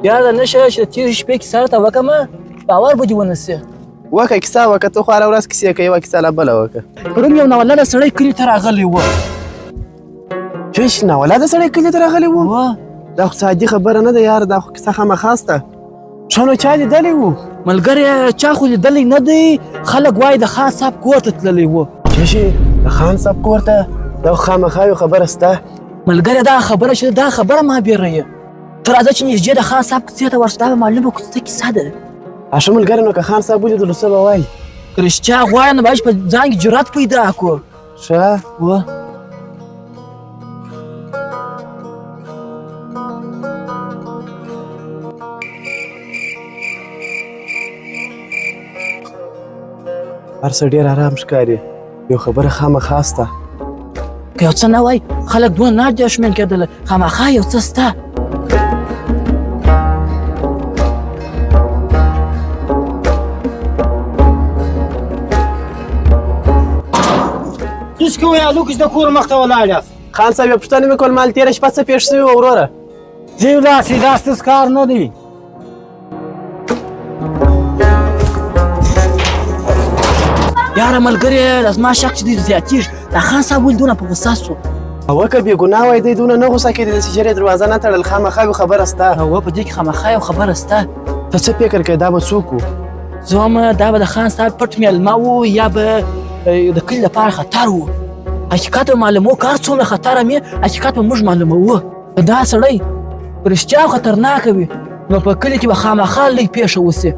یاره نشه چې د تېرې شپې کیسه راته وکړمه باور به دې ونه سي وکړه کیسه وکړه ته خو هره ورځ کیسې کوې یوه کیسه لا بله وکړه پرون یو ناولده سړی کلي ته راغلی و چش ناولاده سړی کلي ته راغلی و دا خو عادي خبره نه ده یار دا خو کیسه خامخا سته ښه نو چا لیدلی و ملګری چا خو لیدلی نه دی خلک وایي د خان صاحب کور ته تللی و چشي د خان صاحب کور ته دا خو خامخا یو خبره سته ملګری دا خبره چې دا خبره ما بیروي ته راځه چې نږدې د خان صاحب کوڅې ته ورشه دا به معلومه کړو څه کیسه ده ښه ملګری نو که خان صاحب ولیدلو څه به وایي که رښتیا غواړې نو باید په ځان کې جرات پیدا کړو ښه و هر څه ډېر ارام ښکاري یو خبره خامخا سته که یو څه نه وای خلک دومره نه دي شمېل کېدله خامخا یو څه سته څه کوئ هلکه چې د کور مخ ته ولاړ یاست خان صاحب یو پوښتنه مې کول مال تېره شپه څه پېښ شوي وه وروره ځئ ولاړ دا ستاسو کار نه دی یاره ملګری زما شک چې دی زیاتېږي دا خان صاحب ولې دونه په غوسه سو وکه بې ګناه وای دی دونه نه غوسه کېدی داسې ژر یې دروازه نه تړل خامخا یو خبره سته هو په دې کې خامخا یو خبره سته ته څه فکر کوې دا به څوک و زه وایم دا به د خان صاحب پټ مېلمه و یا به د کلي لپاره خطر و حقیقت به معلومو که هر څومره خطره مې حقیقت به موږ معلوموو دا سړی په رښتیا خطرناکه وي نو په کلي کې به خامخا لږ پېښه وسي